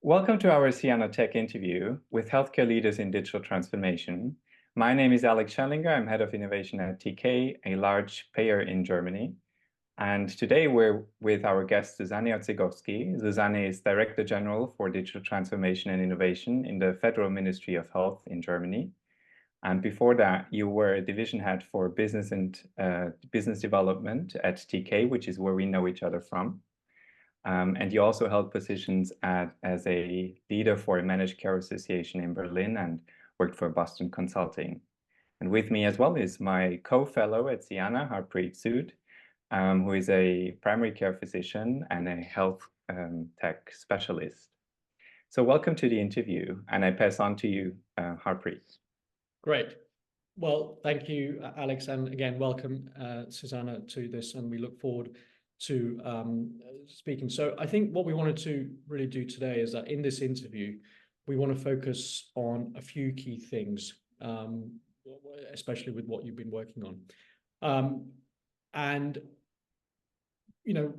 Welcome to our Sciana Tech interview with healthcare leaders in digital transformation. My name is Alex Schellinger. I'm head of innovation at TK, a large payer in Germany. And today we're with our guest, Susanne Ozegowski. Susanne is Director General for Digital Transformation and Innovation in the Federal Ministry of Health in Germany. And before that, you were a division head for business and business development at TK, which is where we know each other from. And you also held positions as a leader for a managed care association in Berlin and worked for Boston Consulting. And with me as well is my co-fellow at Sciana, Harpreet Sood, who is a primary care physician and a health tech specialist. So welcome to the interview, and I pass on to you, Harpreet. Great. Well, thank you, Alex, and again, welcome, Susanna, to this, and we look forward to speaking. So I think what we wanted to really do today is that in this interview, we want to focus on a few key things, especially with what you've been working on. And, you know,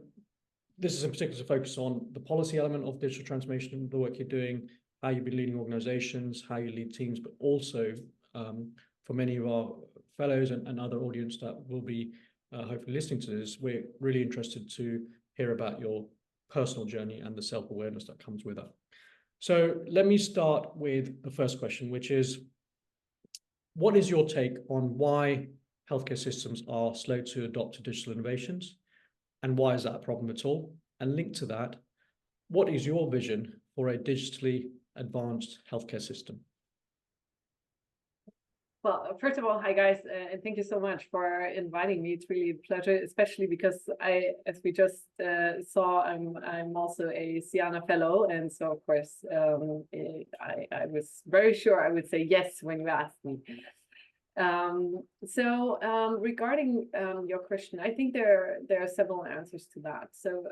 this is in particular to focus on the policy element of digital transformation, the work you're doing, how you've been leading organizations, how you lead teams, but also for many of our fellows and other audience that will be hopefully listening to this, we're really interested to hear about your personal journey and the self-awareness that comes with that. So let me start with the first question, which is, what is your take on why healthcare systems are slow to adopt digital innovations? And why is that a problem at all? And linked to that, what is your vision for a digitally advanced healthcare system? Well, first of all, hi guys, and thank you so much for inviting me. It's really a pleasure, especially because as we just saw, I'm also a Sciana Fellow, and so of course I was very sure I would say yes when you asked me. Regarding your question, I think there are several answers to that. So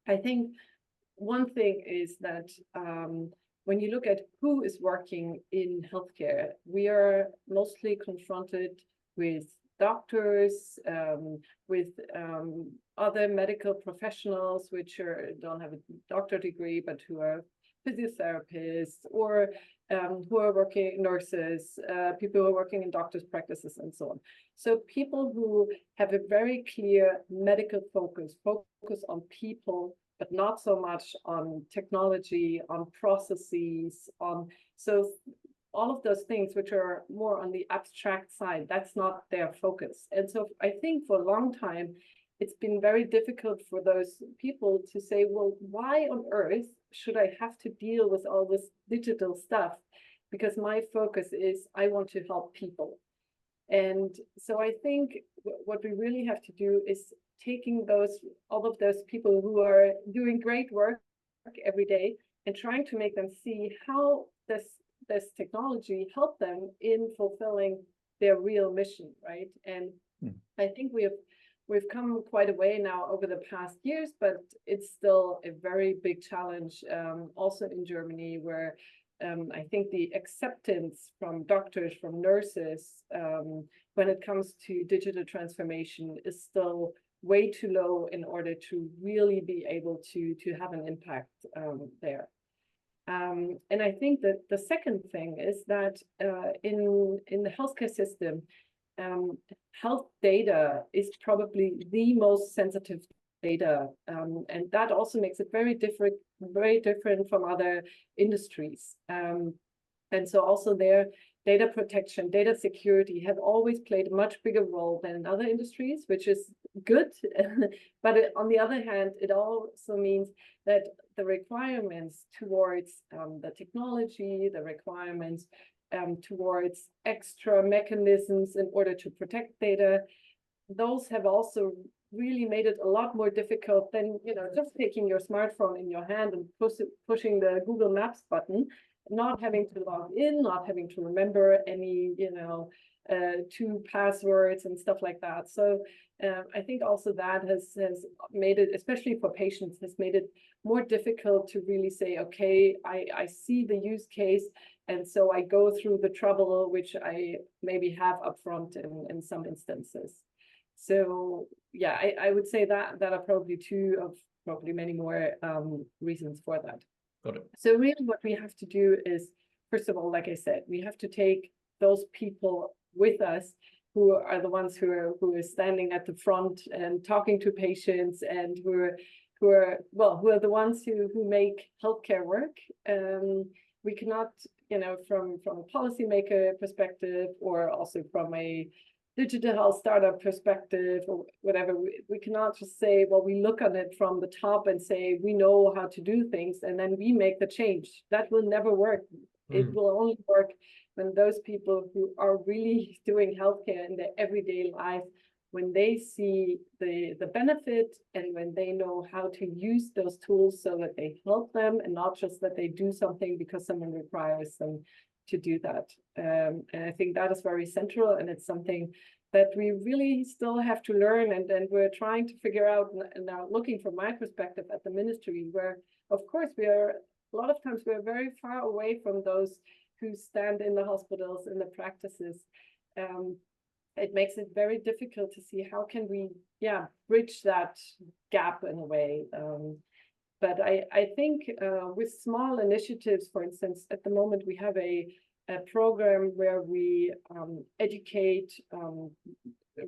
I think one thing is that when you look at who is working in healthcare, we are mostly confronted with doctors, with other medical professionals, which don't have a doctor degree, but who are physiotherapists or who are working nurses, people who are working in doctors' practices and so on. So people who have a very clear medical focus on people, but not so much on technology, on processes, so all of those things which are more on the abstract side, that's not their focus. And so I think for a long time, it's been very difficult for those people to say, well, why on earth should I have to deal with all this digital stuff? Because my focus is I want to help people. And so I think what we really have to do is taking all of those people who are doing great work every day and trying to make them see how this technology help them in fulfilling their real mission, right? And I think we've come quite a way now over the past years, but it's still a very big challenge, also in Germany, where I think the acceptance from doctors, from nurses, when it comes to digital transformation is still way too low in order to really be able to have an impact there. And I think that the second thing is that in the healthcare system, health data is probably the most sensitive data, and that also makes it very different from other industries. And so also their data protection, data security have always played a much bigger role than in other industries, which is good. But on the other hand, it also means that the requirements towards the technology, the requirements towards extra mechanisms in order to protect data, those have also really made it a lot more difficult than, you know, just taking your smartphone in your hand and pushing the Google Maps button, not having to log in, not having to remember any, you know, 2 passwords and stuff like that. So I think also that has made it, especially for patients, has made it more difficult to really say, okay, I see the use case, and so I go through the trouble which I maybe have upfront in some instances. So yeah, I would say that are probably two of probably many more reasons for that. Got it. So really what we have to do is, first of all, like I said, we have to take those people with us who are the ones who are standing at the front and talking to patients, and who are the ones who make healthcare work. We cannot, from a policymaker perspective, or also from a digital health startup perspective, or whatever, we cannot just say, well, we look on it from the top and say we know how to do things and then we make the change. That will never work. It will only work when those people who are really doing healthcare in their everyday life, when they see the benefit, and when they know how to use those tools so that they help them, and not just that they do something because someone requires them to do that. And I think that is very central, and it's something that we really still have to learn, and we're trying to figure out now, looking from my perspective at the ministry, where of course a lot of times we're very far away from those who stand in the hospitals, in the practices. It makes it very difficult to see how can we bridge that gap in a way. But I think with small initiatives, for instance, at the moment we have a program where we educate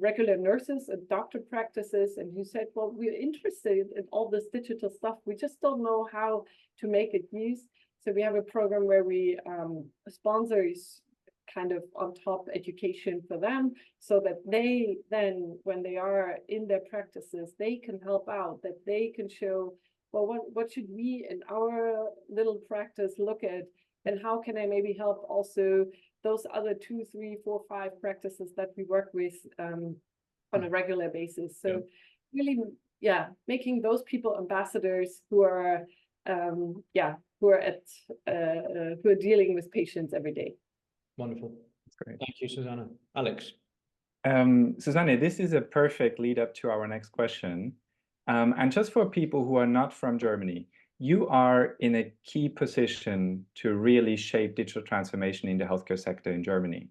regular nurses and doctor practices, and who said, well, we're interested in all this digital stuff, we just don't know how to make it use. So we have a program where we sponsor kind of on top education for them, so that they then, when they are in their practices, they can help out, that they can show, well, what should we in our little practice look at, and how can I maybe help also those other 2, 3, 4, 5 practices that we work with on a regular basis. So really, making those people ambassadors who are who are dealing with patients every day. Wonderful. That's great. Thank you, Susanna. Alex. Susanne, this is a perfect lead up to our next question. And just for people who are not from Germany, you are in a key position to really shape digital transformation in the healthcare sector in Germany.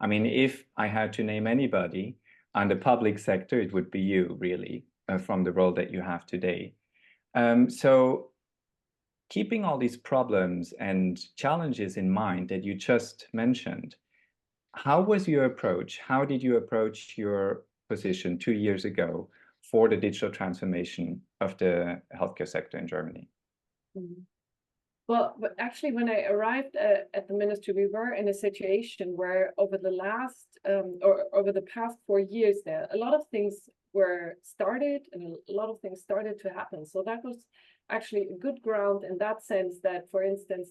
I mean, if I had to name anybody on the public sector, it would be you, really, from the role that you have today. So keeping all these problems and challenges in mind that you just mentioned, how was your approach? How did you approach your position 2 years ago for the digital transformation of the healthcare sector in Germany? Well, but actually, when I arrived at the ministry, we were in a situation where over the last over the past 4 years, there a lot of things were started, and a lot of things started to happen. So that was actually a good ground in that sense, that, for instance,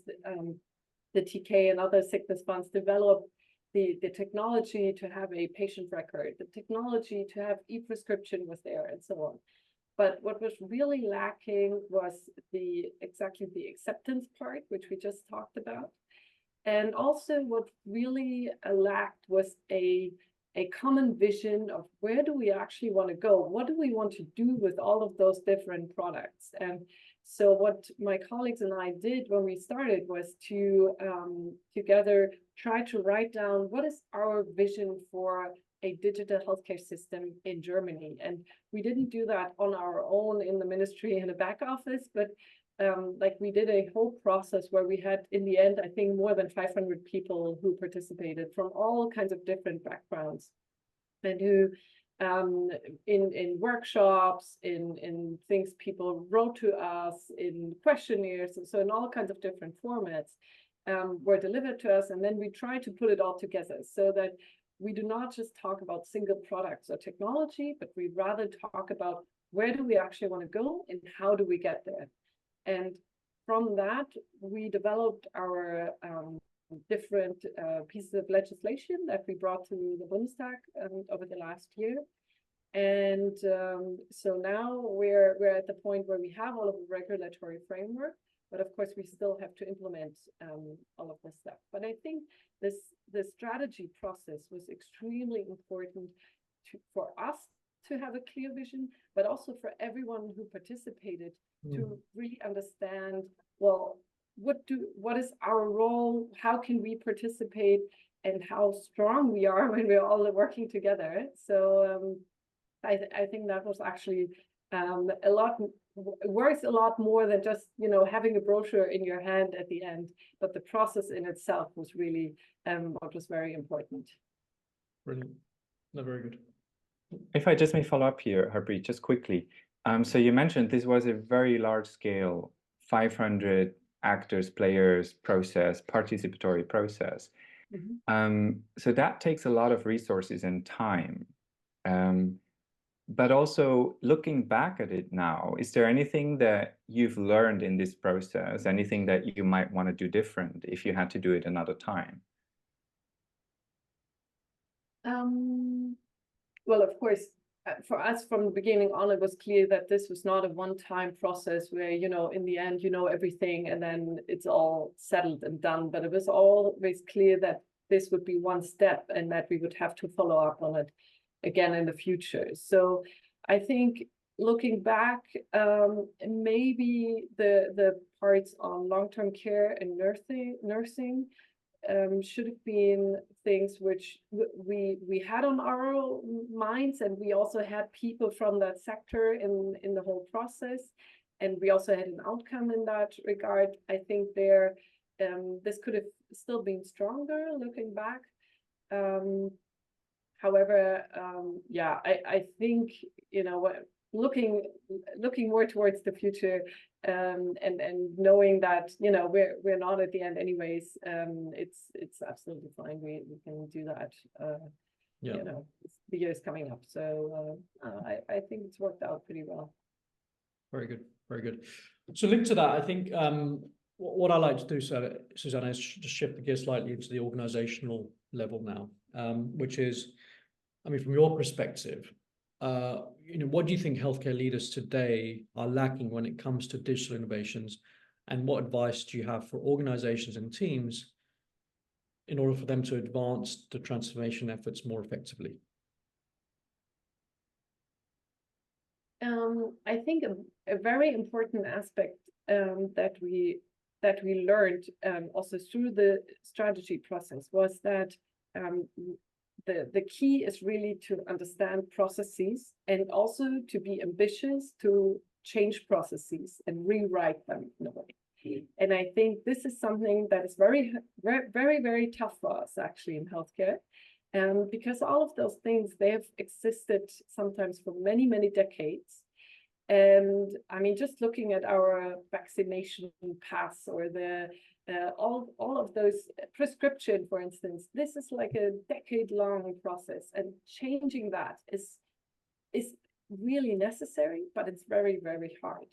the TK and other sickness funds developed the technology to have a patient record, the technology to have e-prescription was there, and so on. But what was really lacking was exactly the acceptance part, which we just talked about. And also what really lacked was a common vision of where do we actually want to go? What do we want to do with all of those different products? And so what my colleagues and I did when we started was to together try to write down what is our vision for a digital healthcare system in Germany. And we didn't do that on our own in the ministry in the back office, but like we did a whole process where we had, in the end, I think more than 500 people who participated from all kinds of different backgrounds, and who in workshops, in things people wrote to us, in questionnaires, and so in all kinds of different formats were delivered to us. And then we tried to put it all together so that we do not just talk about single products or technology, but we rather talk about where do we actually want to go and how do we get there. And from that, we developed our different pieces of legislation that we brought to the Bundestag over the last year. And so now we're at the point where we have all of the regulatory framework, but of course we still have to implement all of this stuff. But I think the strategy process was extremely important for us to have a clear vision, but also for everyone who participated to really understand, well, what is our role? How can we participate, and how strong we are when we're all working together? So I think that was actually a lot worth a lot more than just, you know, having a brochure in your hand at the end, but the process in itself was really what was very important. Brilliant. No, very good. If I just may follow up here, Harpreet, just quickly. So you mentioned this was a very large scale, 500 actors, players process, participatory process. So that takes a lot of resources and time. But also looking back at it now, is there anything that you've learned in this process, anything that you might want to do different if you had to do it another time? Well, of course, for us from the beginning on, it was clear that this was not a one-time process where, you know, in the end, you know everything and then it's all settled and done. But it was always clear that this would be one step and that we would have to follow up on it again in the future. So I think looking back, maybe the parts on long-term care and nursing should have been things which we had on our minds, and we also had people from that sector in the whole process, and we also had an outcome in that regard. I think there this could have still been stronger looking back. However, yeah, I think, you know, looking more towards the future, and knowing that, you know, we're not at the end anyways, it's absolutely fine. We can do that. Yeah. You know, the year is coming up, so I think it's worked out pretty well. Very good, very good. So linked to that, I think what I like to do, Susanne, is just shift the gear slightly into the organizational level now, which is, I mean, from your perspective, you know, what do you think healthcare leaders today are lacking when it comes to digital innovations, and what advice do you have for organizations and teams in order for them to advance the transformation efforts more effectively? I think a very important aspect that we learned also through the strategy process was that the key is really to understand processes and also to be ambitious to change processes and rewrite them in a way. And I think this is something that is very, very, very tough for us actually in healthcare. Because all of those things, they have existed sometimes for many, many decades. And I mean, just looking at our vaccination pass or the all of those prescription, for instance, this is like a decade-long process, and changing that is really necessary, but it's very, very hard,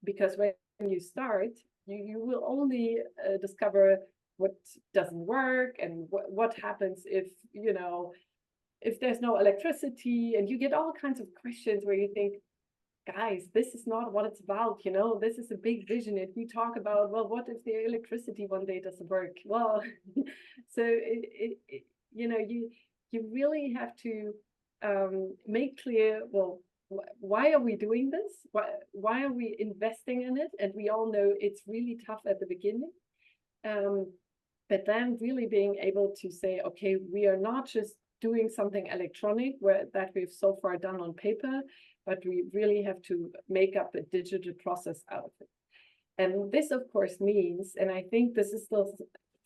because when you start, you will only discover what doesn't work and what happens if, you know, if there's no electricity, and you get all kinds of questions where you think, guys, this is not what it's about, you know, this is a big vision. If we talk about, well, what if the electricity one day doesn't work? Well, so you know, you really have to make clear, well, why are we doing this? Why are we investing in it? And we all know it's really tough at the beginning. But then really being able to say, okay, we are not just doing something electronic that we've so far done on paper, but we really have to make up a digital process out of it. And this, of course, means, and I think this is still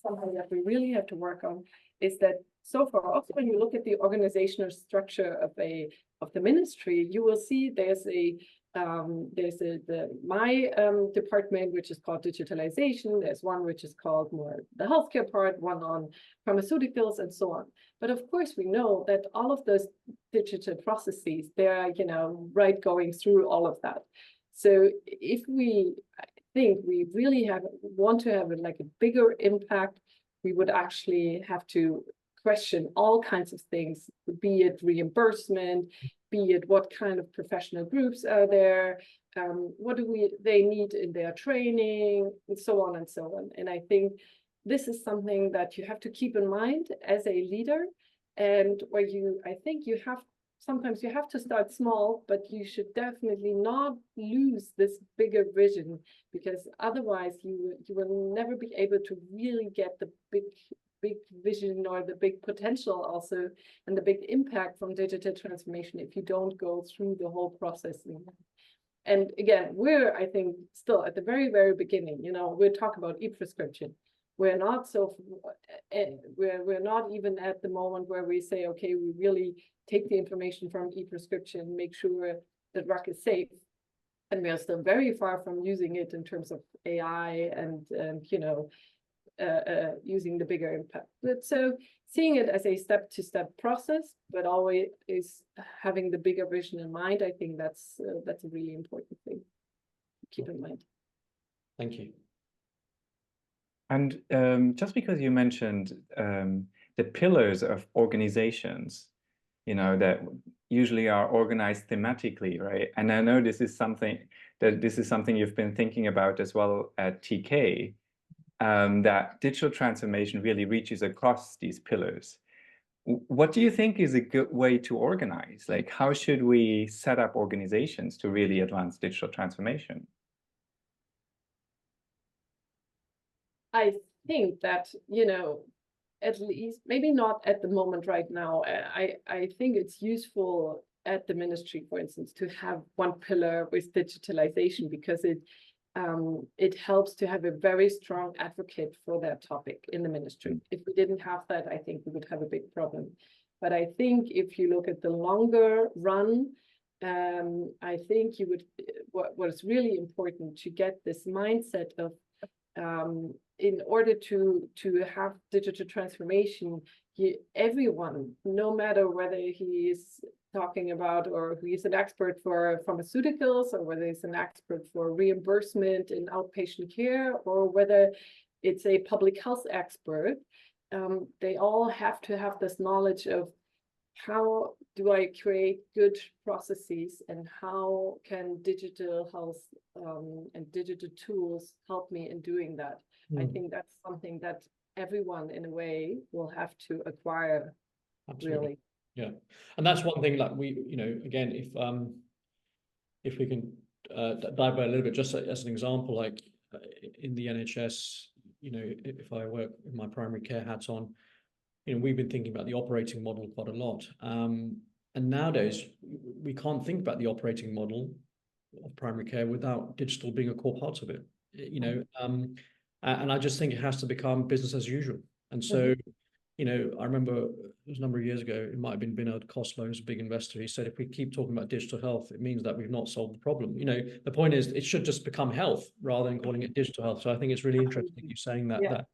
something that we really have to work on, is that so far, also when you look at the organizational structure of the ministry, you will see there's my department, which is called digitalization. There's one which is called more the healthcare part, one on pharmaceuticals, and so on. But of course, we know that all of those digital processes, they're, you know, right, going through all of that. So if we think we really want to have like a bigger impact, we would actually have to question all kinds of things, be it reimbursement, be it what kind of professional groups are there, what do they need in their training, and so on and so on. And I think this is something that you have to keep in mind as a leader, and where I think sometimes you have to start small, but you should definitely not lose this bigger vision, because otherwise you will never be able to really get the big vision or the big potential also, and the big impact from digital transformation if you don't go through the whole process. And again, we're, I think, still at the very, very beginning. We're talking about e-prescription. We're not we're not even at the moment where we say, okay, we really take the information from e-prescription, make sure that drug is safe. And we are still very far from using it in terms of AI and using the bigger impact. But so seeing it as a step-to-step process, but always is having the bigger vision in mind, I think that's a really important thing to keep in mind. Thank you. And just because you mentioned the pillars of organizations, that usually are organized thematically, right? And I know this is something you've been thinking about as well at TK, that digital transformation really reaches across these pillars. What do you think is a good way to organize? Like, how should we set up organizations to really advance digital transformation? I think that, at least, maybe not at the moment right now, I think it's useful at the ministry, for instance, to have one pillar with digitalization, because it helps to have a very strong advocate for that topic in the ministry. If we didn't have that, I think we would have a big problem. But I think if you look at the longer run, I think what is really important to get this mindset of, in order to have digital transformation, everyone, no matter whether he is talking about or who is an expert for pharmaceuticals, or whether he's an expert for reimbursement in outpatient care, or whether it's a public health expert, they all have to have this knowledge of how do I create good processes, and how can digital health and digital tools help me in doing that. I think that's something that everyone in a way will have to acquire. Absolutely. Really. Yeah, and that's one thing, like we, again, if we can dive by a little bit, just as an example, like in the NHS, if I work with my primary care hats on, we've been thinking about the operating model quite a lot. And nowadays, we can't think about the operating model of primary care without digital being a core part of it, and I just think it has to become business as usual. And so, I remember it was a number of years ago, it might have been Bernard Koslow, who's a big investor. He said, if we keep talking about digital health, it means that we've not solved the problem. The point is, it should just become health rather than calling it digital health. So I think it's really interesting you saying that,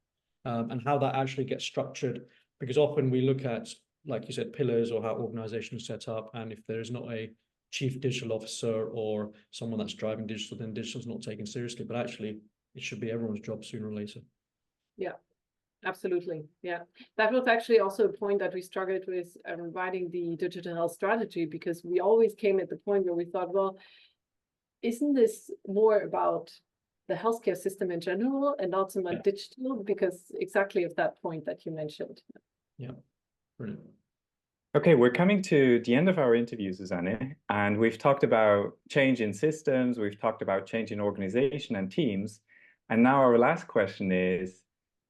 and how that actually gets structured, because often we look at, like you said, pillars or how organizations are set up. And if there is not a chief digital officer or someone that's driving digital, then digital is not taken seriously. But actually, it should be everyone's job sooner or later. Yeah. Absolutely. Yeah. That was actually also a point that we struggled with writing the digital health strategy, because we always came at the point where we thought, well, isn't this more about the healthcare system in general and not so much digital? Because exactly of that point that you mentioned. Yeah. Brilliant. Okay, we're coming to the end of our interview, Susanne, and we've talked about change in systems, we've talked about change in organization and teams, and now our last question is,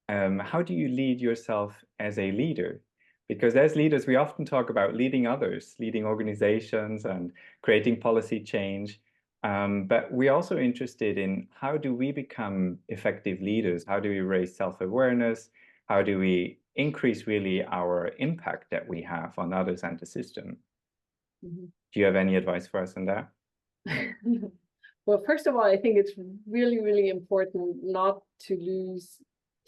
how do you lead yourself as a leader? Because as leaders, we often talk about leading others, leading organizations and creating policy change. But we're also interested in, how do we become effective leaders? How do we raise self-awareness? How do we increase really our impact that we have on others and the system? Do you have any advice for us on that? Well, first of all, I think it's really, really important not to lose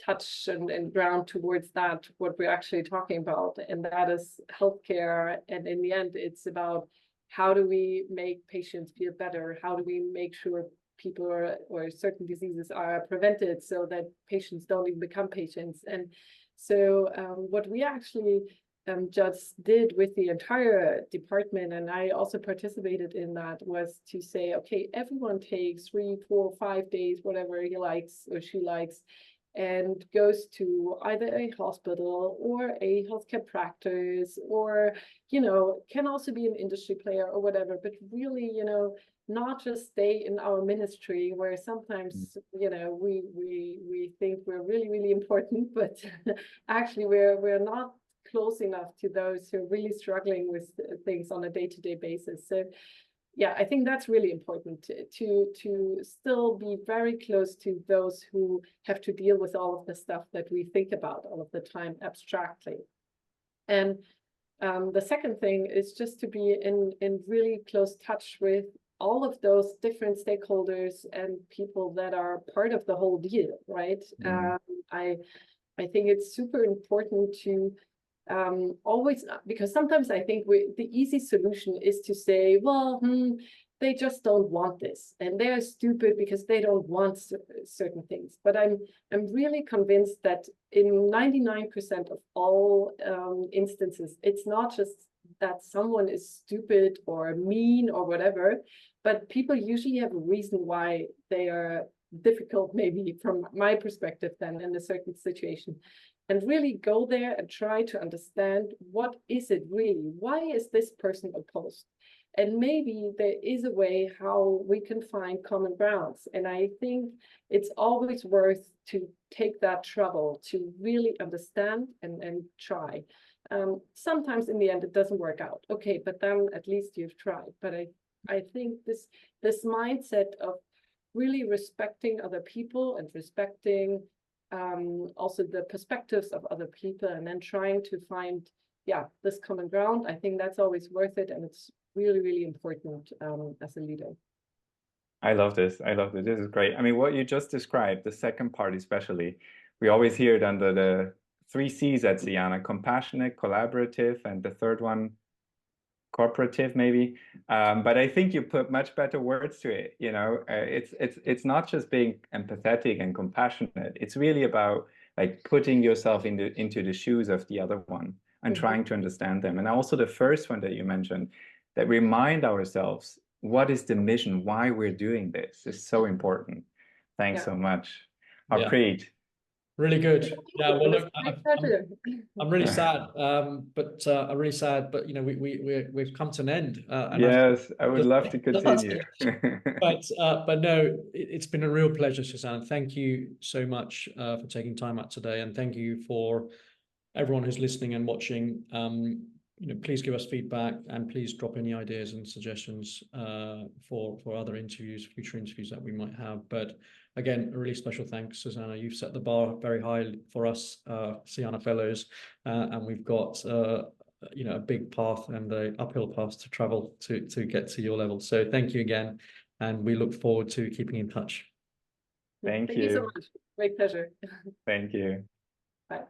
touch and ground towards that, what we're actually talking about, and that is healthcare. And in the end, it's about, how do we make patients feel better? How do we make sure people or certain diseases are prevented so that patients don't even become patients? And so what we actually just did with the entire department, and I also participated in that, was to say, okay, everyone takes 3, 4, 5 days, whatever he likes or she likes, and goes to either a hospital or a healthcare practice, or, can also be an industry player or whatever, but really, not just stay in our ministry, where sometimes, we think we're really, really important, but actually we're not close enough to those who are really struggling with things on a day-to-day basis. So yeah, I think that's really important to still be very close to those who have to deal with all of the stuff that we think about all of the time abstractly. And the second thing is just to be in really close touch with all of those different stakeholders and people that are part of the whole deal, right? I think it's super important to always, because sometimes I think the easy solution is to say, well, they just don't want this, and they're stupid because they don't want certain things. But I'm really convinced that in 99% of all instances, it's not just that someone is stupid or mean or whatever, but people usually have a reason why they are difficult, maybe from my perspective, then in a certain situation. And really go there and try to understand, what is it really? Why is this person opposed? And maybe there is a way how we can find common grounds. And I think it's always worth to take that trouble to really understand and try. Sometimes in the end, it doesn't work out. Okay, but then at least you've tried. But I think this mindset of really respecting other people and respecting also the perspectives of other people, and then trying to find, yeah, this common ground. I think that's always worth it, and it's really, really important as a leader. I love this. I love this. This is great. I mean, what you just described, the second part especially, we always hear it under the 3 C's at Sciana: compassionate, collaborative, and the third one, cooperative, maybe. But I think you put much better words to it. You know, it's not just being empathetic and compassionate. It's really about like putting yourself into the shoes of the other one and trying to understand them. And also the first one that you mentioned, that remind ourselves, what is the mission? Why we're doing this is so important. Thanks so much. Harpreet. Really good. Yeah, well, look, I'm really sad, I'm really sad, but you know, we've come to an end. And yes, I would love to continue. but no, it's been a real pleasure, Susanne. Thank you so much for taking time out today, and thank you for everyone who's listening and watching. You know, please give us feedback, and please drop any ideas and suggestions for other interviews, future interviews that we might have. But again, a really special thanks, Susanne. You've set the bar very high for us, Sciana Fellows, and we've got you know, a big path and an uphill path to travel to get to your level. So thank you again, and we look forward to keeping in touch. Thank you so much. Great pleasure. Thank you. Bye.